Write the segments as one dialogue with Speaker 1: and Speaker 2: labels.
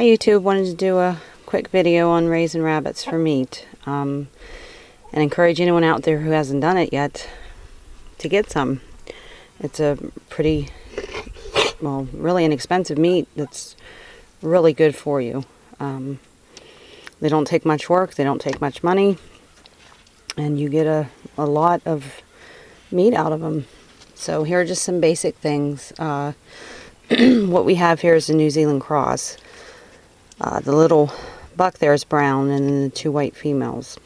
Speaker 1: Hi YouTube, wanted to do a quick video on raising rabbits for meat and encourage anyone out there who hasn't done it yet to get some. It's a pretty, well, really inexpensive meat that's really good for you. They don't take much work, they don't take much money, and you get a lot of meat out of them. So here are just some basic things. What we have here is a New Zealand cross. The little buck there is brown, and then the two white females.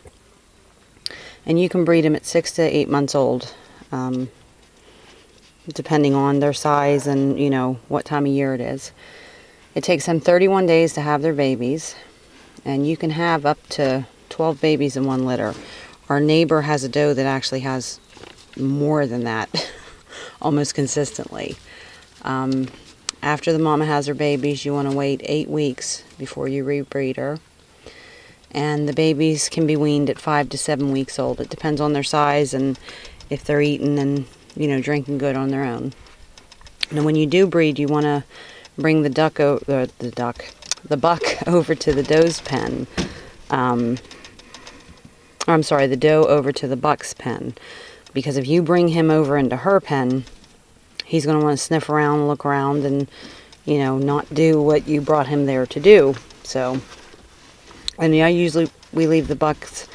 Speaker 1: And you can breed them at 6 to 8 months old, depending on their size and, you know, what time of year it is. It takes them 31 days to have their babies, and you can have up to 12 babies in one litter. Our neighbor has a doe that actually has more than that, almost consistently. After the mama has her babies, you want to wait 8 weeks before you rebreed her. And the babies can be weaned at 5 to 7 weeks old. It depends on their size and if they're eating and, you know, drinking good on their own. Now when you do breed, you want to bring the buck over to the doe's pen. The doe over to the buck's pen. Because if you bring him over into her pen, he's going to want to sniff around, look around, and, you know, not do what you brought him there to do. So, and yeah, we leave the bucks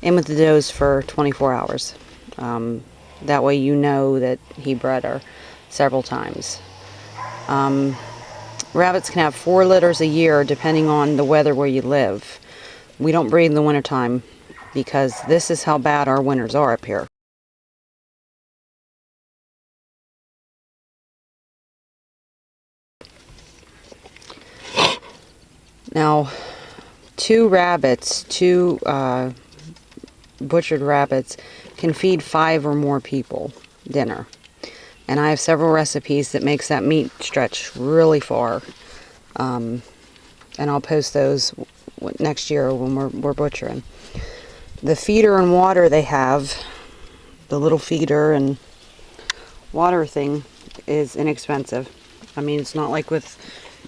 Speaker 1: in with the does for 24 hours. That way you know that he bred her several times. Rabbits can have 4 litters a year depending on the weather where you live. We don't breed in the wintertime because this is how bad our winters are up here. Now, two butchered rabbits can feed 5 or more people dinner. And I have several recipes that makes that meat stretch really far. And I'll post those next year when we're butchering. The feeder and water they have, the little feeder and water thing, is inexpensive. I mean, it's not like with,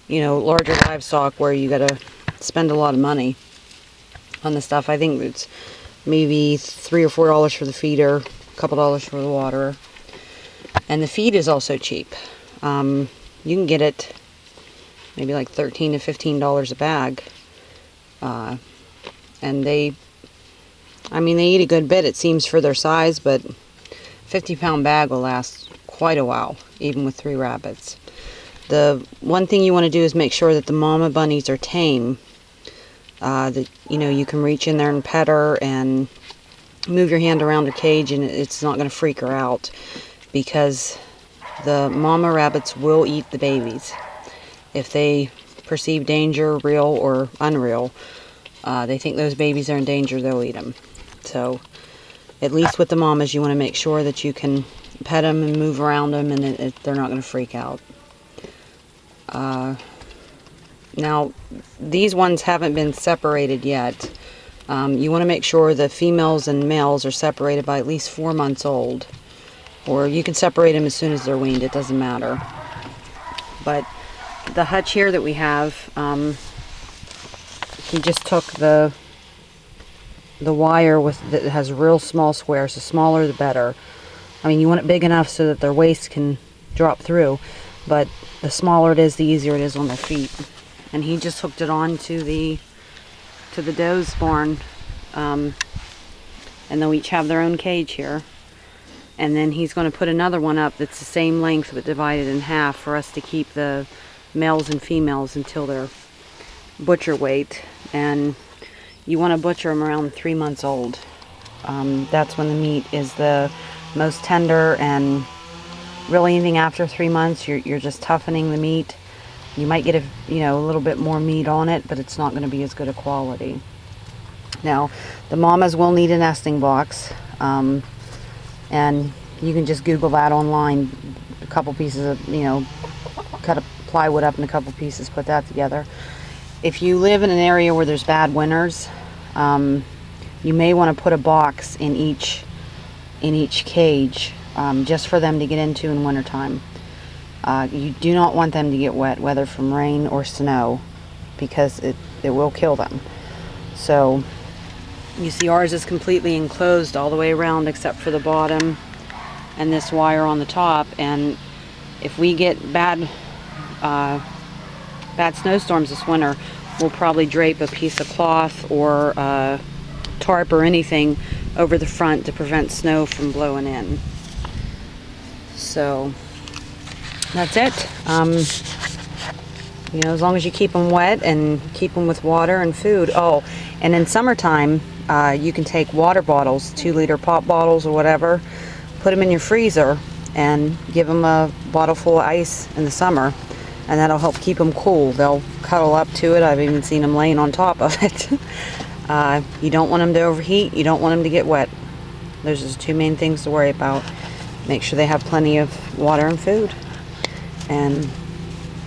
Speaker 1: you know, larger livestock where you gotta spend a lot of money on the stuff. I think it's maybe $3 or $4 for the feeder, a couple dollars for the water. And the feed is also cheap. You can get it maybe like $13 to $15 a bag. And they eat a good bit, it seems, for their size, but 50-pound bag will last quite a while, even with 3 rabbits. The one thing you want to do is make sure that the mama bunnies are tame. That, you know, you can reach in there and pet her and move your hand around her cage and it's not going to freak her out, because the mama rabbits will eat the babies. If they perceive danger, real or unreal, they think those babies are in danger, they'll eat them. So, at least with the mamas, you want to make sure that you can pet them and move around them and they're not going to freak out. Now, these ones haven't been separated yet. You want to make sure the females and males are separated by at least 4 months old. Or you can separate them as soon as they're weaned, it doesn't matter. But the hutch here that we have, he just took the wire that has real small squares. The smaller the better. I mean, you want it big enough so that their waist can drop through, but the smaller it is, the easier it is on their feet. And he just hooked it on to the doe's barn, and they'll each have their own cage here. And then he's going to put another one up that's the same length but divided in half for us to keep the males and females until they're butcher weight. And you want to butcher them around 3 months old. That's when the meat is the most tender, and really anything after 3 months, you're just toughening the meat. You might get a little bit more meat on it, but it's not going to be as good a quality. Now, the mamas will need a nesting box, and you can just Google that online. A couple pieces of, cut a plywood up in a couple pieces, put that together. If you live in an area where there's bad winters, you may want to put a box in each cage, just for them to get into in wintertime. You do not want them to get wet, whether from rain or snow. because it will kill them. So you see ours is completely enclosed all the way around except for the bottom and this wire on the top. And if we get bad snowstorms this winter, we'll probably drape a piece of cloth or tarp or anything over the front to prevent snow from blowing in. So that's it. You know, as long as you keep them wet and keep them with water and food. Oh, and in summertime, you can take water bottles, 2-liter pop bottles or whatever, put them in your freezer and give them a bottle full of ice in the summer, and that'll help keep them cool. They'll cuddle up to it. I've even seen them laying on top of it. You don't want them to overheat. You don't want them to get wet. Those are the two main things to worry about. Make sure they have plenty of water and food. And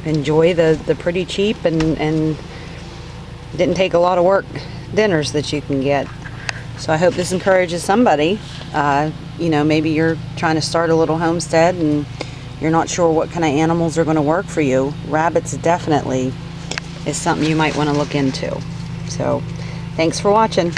Speaker 1: enjoy the pretty cheap and didn't take a lot of work dinners that you can get. So I hope this encourages somebody. You know, maybe you're trying to start a little homestead and you're not sure what kind of animals are going to work for you. Rabbits definitely is something you might want to look into. So thanks for watching.